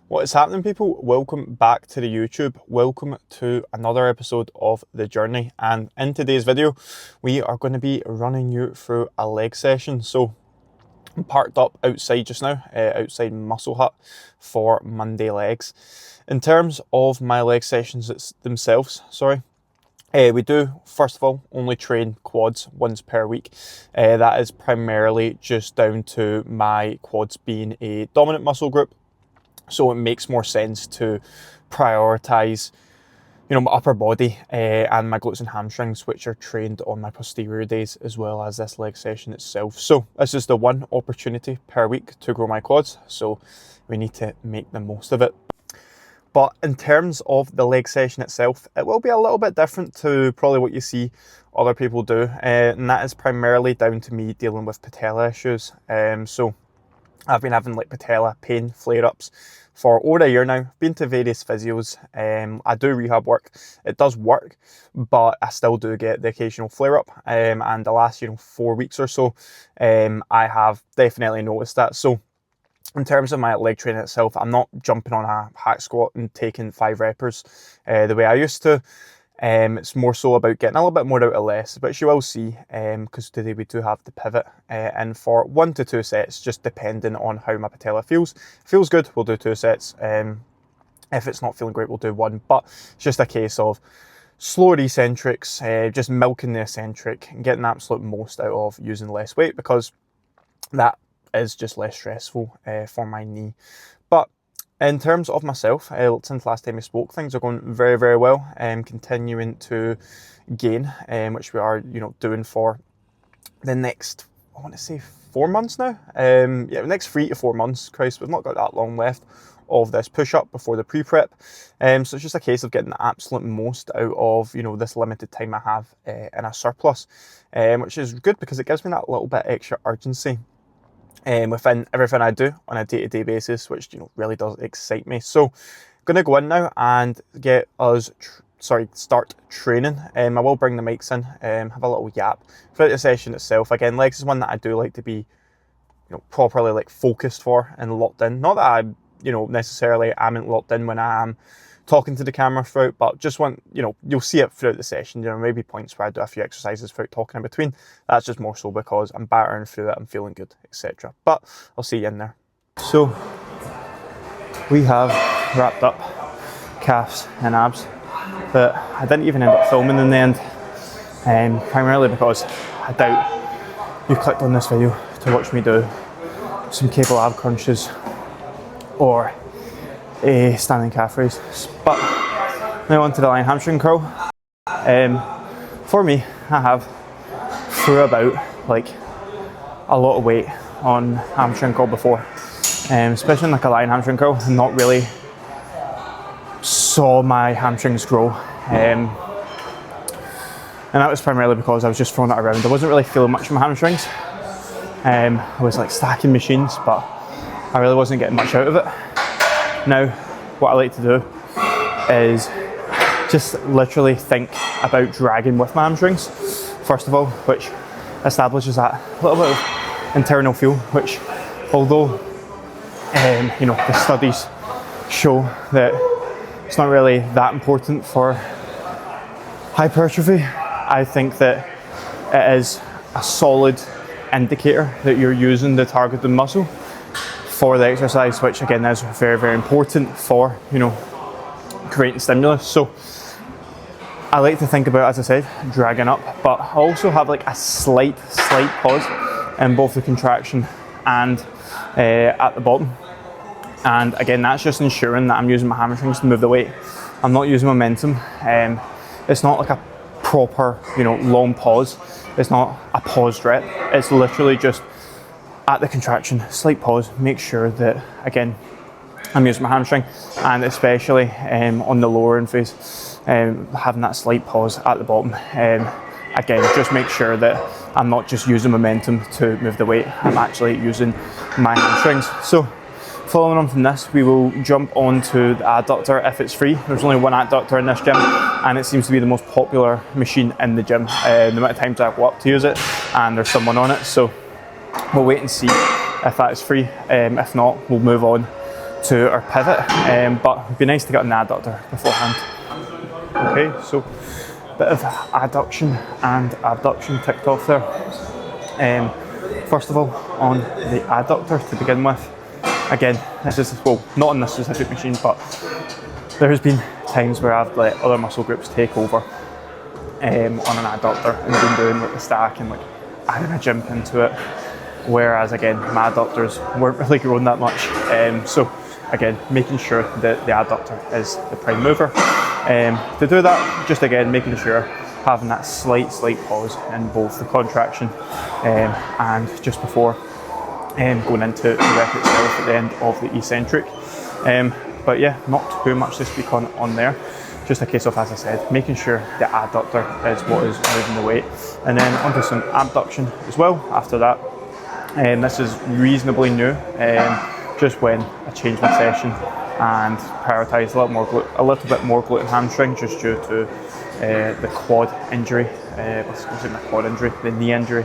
What is happening, people? Welcome back to the YouTube. Welcome to another episode of The Journey. And in today's video, we are going to be running you through a leg session. So I'm parked up outside just now, outside Muscle Hut for Monday legs. In terms of my leg sessions themselves, we do, first of all, only train quads once per week. That is primarily just down to my quads being a dominant muscle group. So it makes more sense to prioritise, my upper body and my glutes and hamstrings, which are trained on my posterior days, as well as this leg session itself. So this is the one opportunity per week to grow my quads, so we need to make the most of it. But in terms of the leg session itself, it will be a little bit different to probably what you see other people do, and that is primarily down to me dealing with patella issues. So I've been having patella pain flare-ups for over a year now. Been to various physios. I do rehab work. It does work, but I still do get the occasional flare-up. And the last 4 weeks or so, I have definitely noticed that. So in terms of my leg training itself, I'm not jumping on a hack squat and taking 5 reppers the way I used to. It's more so about getting a little bit more out of less, but you will see, because today we do have the pivot in for 1 to 2 sets, just depending on how my patella feels. Feels good, we'll do 2 sets. If it's not feeling great, we'll do 1, but it's just a case of slower eccentrics, just milking the eccentric and getting the absolute most out of using less weight, because that is just less stressful for my knee. But in terms of myself, since last time we spoke, things are going very, very well. Continuing to gain, which we are, doing for the next, I want to say 4 months now. The next 3 to 4 months. Christ, we've not got that long left of this push-up before the pre-prep. So it's just a case of getting the absolute most out of, this limited time I have in a surplus, which is good because it gives me that little bit extra urgency within everything I do on a day-to-day basis, which really does excite me. So I'm gonna go in now and get us start training. I will bring the mics in, have a little yap throughout the session itself. Again, legs is one that I do like to be properly focused for and locked in. Not that I necessarily am locked in when I am talking to the camera throughout, but just want, you'll see it throughout the session. Maybe points where I do a few exercises throughout talking in between. That's just more so because I'm battering through it, I'm feeling good, etc. But I'll see you in there. So we have wrapped up calves and abs, but I didn't even end up filming in the end, primarily because I doubt you clicked on this video to watch me do some cable ab crunches or a standing calf raise. But now on to the lying hamstring curl. For me, I have threw about a lot of weight on hamstring curl before, especially in a lying hamstring curl, and not really saw my hamstrings grow. And that was primarily because I was just throwing it around. I wasn't really feeling much of my hamstrings. I was stacking machines, but I really wasn't getting much out of it. Now, what I like to do is just literally think about dragging with my hamstrings, first of all, which establishes that little bit of internal feel, which although, the studies show that it's not really that important for hypertrophy, I think that it is a solid indicator that you're using the targeted muscle for the exercise, which again is very, very important for creating stimulus. So I like to think about, as I said, dragging up, but I also have a slight pause in both the contraction and at the bottom. And again, that's just ensuring that I'm using my hamstrings to move the weight. I'm not using momentum. It's not a proper long pause. It's not a paused rep. It's literally just at the contraction, slight pause, make sure that, again, I'm using my hamstring, and especially on the lower end phase, having that slight pause at the bottom. Again, just make sure that I'm not just using momentum to move the weight, I'm actually using my hamstrings. So following on from this, we will jump on to the adductor if it's free. There's only one adductor in this gym, and it seems to be the most popular machine in the gym. The amount of times I go up to use it, and there's someone on it, so we'll wait and see if that is free. If not, we'll move on to our pivot, but it'd be nice to get an adductor beforehand. Okay, so a bit of adduction and abduction ticked off there. First of all, on the adductor to begin with, again, this is, well, not on this specific machine, but there has been times where I've let other muscle groups take over on an adductor and been doing like the stack and like adding a jump into it, whereas again my adductors weren't really growing that much, so again making sure that the adductor is the prime mover. To do that, just again making sure having that slight pause in both the contraction and just before going into the rep itself at the end of the eccentric. But yeah, not too much to speak on there. Just a case of, as I said, making sure the adductor is what is moving the weight. And then onto some abduction as well after that. This is reasonably new, just when I changed my session and prioritised a little bit more glute and hamstring, just due to the quad injury, the knee injury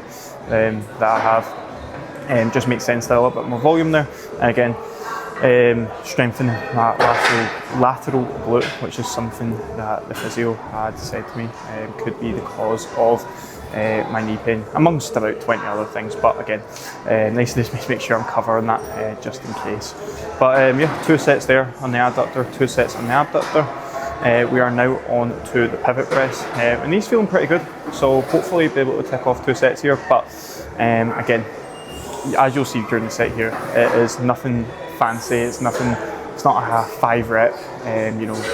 that I have. Just makes sense to have a little bit more volume there. And again, strengthening that lateral glute, which is something that the physio had said to me could be the cause of my knee pain, amongst about 20 other things. But again, nice to just make sure I'm covering that just in case. But yeah, 2 sets there on the adductor, 2 sets on the abductor. We are now on to the pivot press, and he's feeling pretty good, so hopefully be able to tick off 2 sets here. But again, as you'll see during the set here, it is nothing fancy. It's not a 5 rep,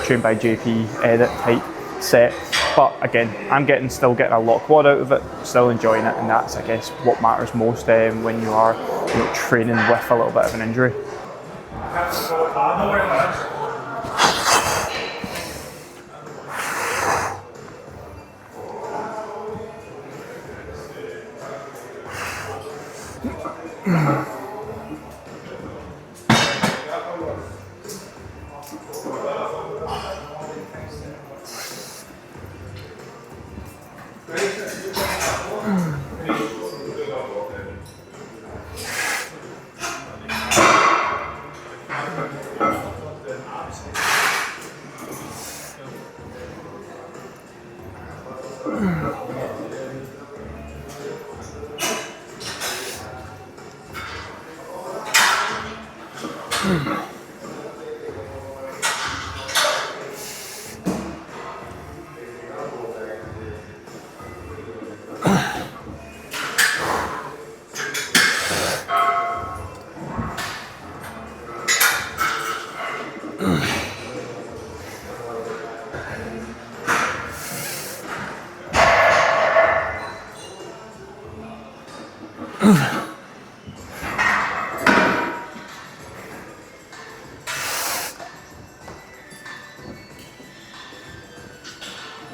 trained by JP edit type set. But again, I'm still getting a lot of quad out of it, still enjoying it, and that's, I guess, what matters most when you are training with a little bit of an injury.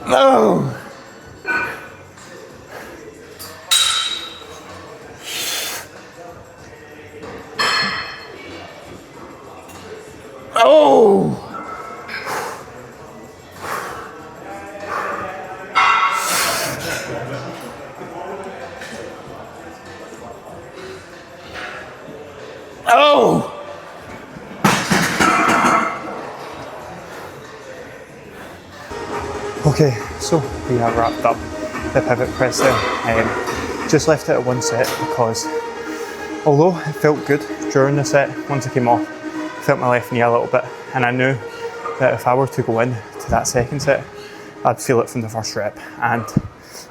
No! Oh! Oh! Okay, so we have wrapped up the pivot press there. Just left it at 1 set because although it felt good during the set, once I came off, I felt my left knee a little bit, and I knew that if I were to go in to that second set, I'd feel it from the first rep. And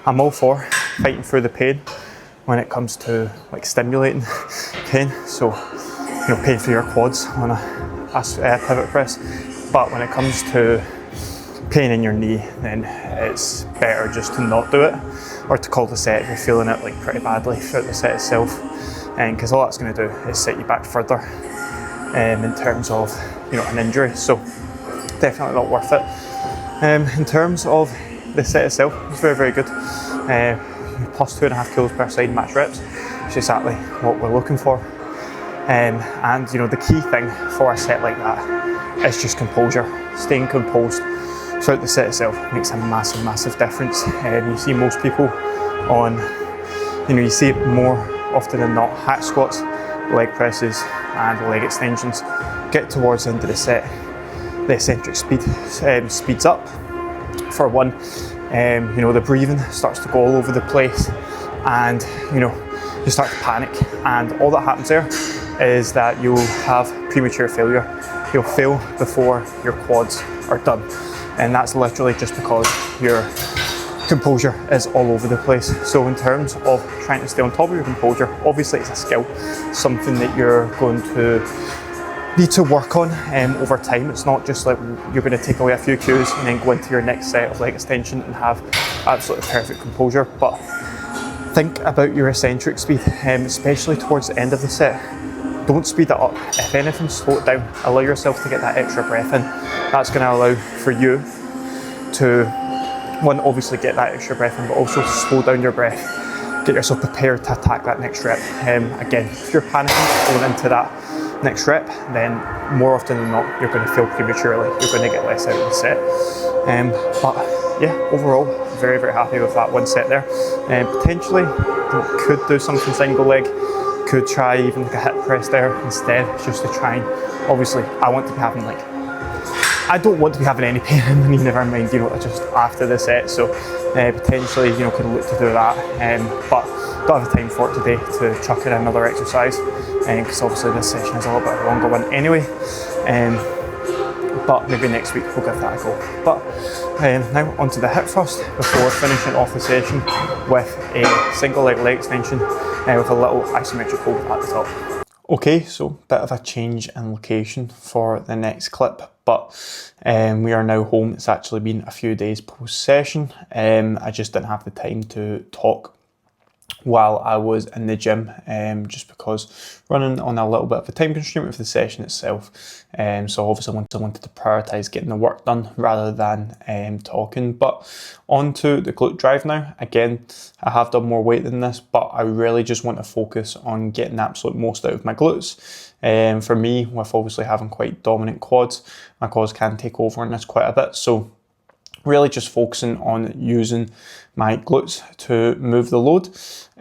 I'm all for fighting through the pain when it comes to like stimulating pain. So, pain for your quads on a pivot press. But when it comes to pain in your knee, then it's better just to not do it, or to call the set if you're feeling it like pretty badly throughout the set itself, and because all that's going to do is set you back further in terms of an injury. So definitely not worth it. In terms of the set itself, it's very, very good. Plus 2.5 kilos per side max reps, which is exactly what we're looking for. And the key thing for a set like that is just composure. Staying composed throughout the set itself makes a massive, massive difference. You see most people on, you see it more often than not, hack squats, leg presses and leg extensions get towards the end of the set, the eccentric speed speeds up. For one, the breathing starts to go all over the place, and you start to panic, and all that happens there is that you'll have premature failure. You'll fail before your quads are done, and that's literally just because your composure is all over the place. So in terms of trying to stay on top of your composure, obviously it's a skill, something that you're going to need to work on over time. It's not just like you're going to take away a few cues and then go into your next set of leg extension and have absolutely perfect composure, but think about your eccentric speed, especially towards the end of the set. Don't speed it up. If anything, slow it down. Allow yourself to get that extra breath in. That's going to allow for you to, one, obviously get that extra breath in, but also slow down your breath. Get yourself prepared to attack that next rep. Again, if you're panicking going into that next rep, then more often than not, you're going to fail prematurely. You're going to get less out of the set. But yeah, overall, very, very happy with that one set there. Potentially, could do something single leg. Could try even like a hip press there instead, just to try and, obviously, I don't want to be having any pain in the knee, never mind, just after the set. So potentially, could look to do that. But don't have the time for it today to chuck in another exercise, because obviously this session is a little bit of a longer one anyway. But maybe next week we'll give that a go. But now onto the hip thrust before finishing off the session with a single leg extension with a little isometric hold at the top. Okay, so bit of a change in location for the next clip, but we are now home. It's actually been a few days post session. I just didn't have the time to talk while I was in the gym, just because running on a little bit of a time constraint with the session itself. So obviously I wanted to prioritise getting the work done rather than talking. But on to the glute drive now. Again, I have done more weight than this, but I really just want to focus on getting the absolute most out of my glutes. For me, with obviously having quite dominant quads, my quads can take over on this quite a bit. So really just focusing on using my glutes to move the load,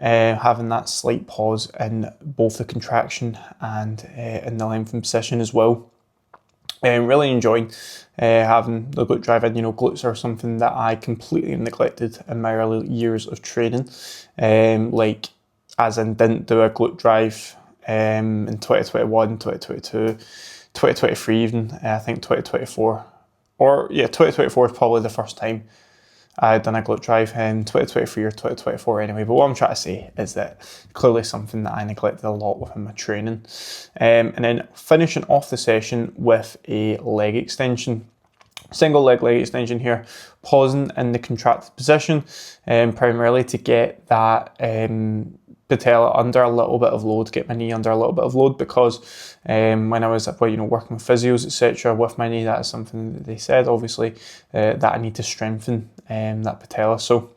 having that slight pause in both the contraction and in the lengthened position as well. Really enjoying having the glute drive in. Glutes are something that I completely neglected in my early years of training. As in didn't do a glute drive in 2021, 2022, 2023 even, I think 2024. 2024 is probably the first time I had done a glute drive, in 2023 or 2024 anyway. But what I'm trying to say is that clearly something that I neglected a lot within my training. And then finishing off the session with a leg extension. Single leg extension here, pausing in the contracted position, primarily to get that patella under a little bit of load, get my knee under a little bit of load, because when I was working with physios, etc., with my knee, that is something that they said, obviously, that I need to strengthen that patella. So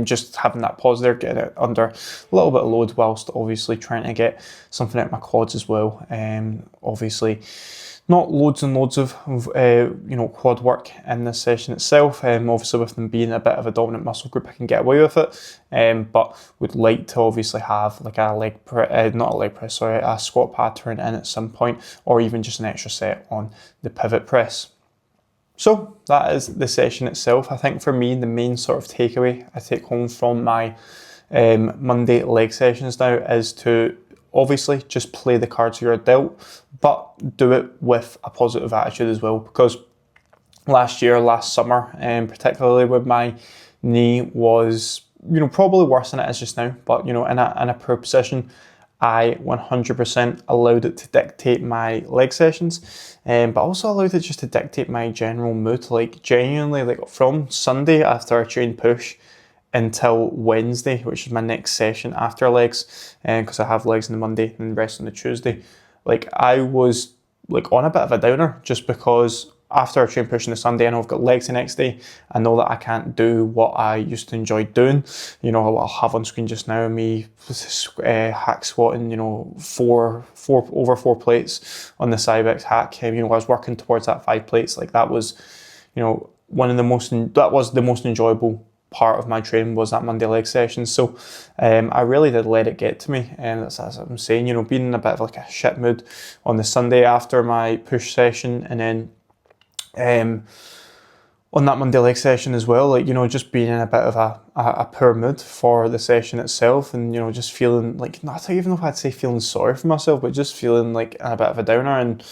just having that pause there, getting it under a little bit of load, whilst obviously trying to get something out of my quads as well. Obviously, not loads and loads of quad work in this session itself. Obviously, with them being a bit of a dominant muscle group, I can get away with it. But would like to obviously have like a squat pattern in at some point, or even just an extra set on the pivot press. So that is the session itself. I think for me, the main sort of takeaway I take home from my Monday leg sessions now is to obviously just play the cards you're dealt, but do it with a positive attitude as well, because last summer, particularly with my knee was, probably worse than it is just now, but, in a poor position, I 100% allowed it to dictate my leg sessions, but also allowed it just to dictate my general mood. Genuinely, from Sunday after I train push until Wednesday, which is my next session after legs, because I have legs on the Monday and the rest on the Tuesday. I was on a bit of a downer, just because after I train pushing the Sunday, I know I've got legs the next day. I know that I can't do what I used to enjoy doing. What I'll have on screen just now, me hack squatting, four plates on the Cybex hack. I was working towards that 5 plates. That was, that was the most enjoyable part of my training was that Monday leg session. So I really did let it get to me, and that's as I'm saying, you know, being in a bit of like a shit mood on the Sunday after my push session, and then on that Monday leg session as well, like, you know, just being in a bit of a poor mood for the session itself, and, you know, just feeling like, not even know if I'd say feeling sorry for myself, but just feeling like a bit of a downer. And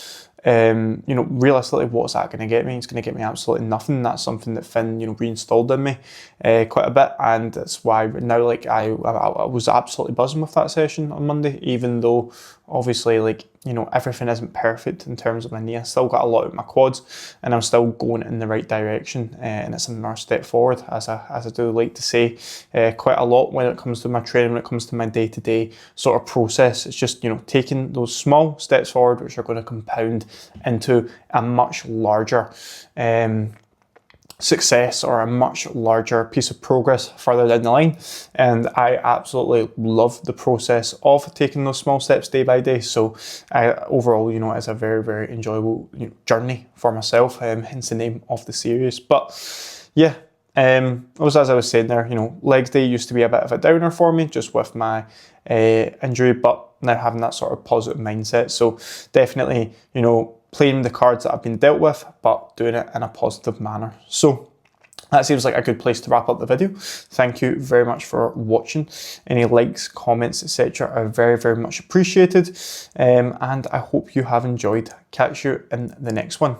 you know, realistically, what's that going to get me? It's going to get me absolutely nothing. That's something that Finn, you know, reinstalled in me quite a bit, and that's why now, like, I was absolutely buzzing with that session on Monday, even though obviously, like, you know, everything isn't perfect in terms of my knee. I still got a lot of my quads, and I'm still going in the right direction, and it's another step forward, as I do like to say quite a lot when it comes to my training, when it comes to my day-to-day sort of process. It's just, you know, taking those small steps forward, which are going to compound into a much larger success, or a much larger piece of progress further down the line. And I absolutely love the process of taking those small steps day by day. So overall, you know, it's a very, very enjoyable, you know, journey for myself, hence the name of the series. But yeah, also, as I was saying there, you know, legs day used to be a bit of a downer for me just with my injury, but now having that sort of positive mindset. So definitely, you know, playing the cards that I've been dealt with, but doing it in a positive manner. So that seems like a good place to wrap up the video. Thank you very much for watching. Any likes, comments, etc. are very, very much appreciated. And I hope you have enjoyed. Catch you in the next one.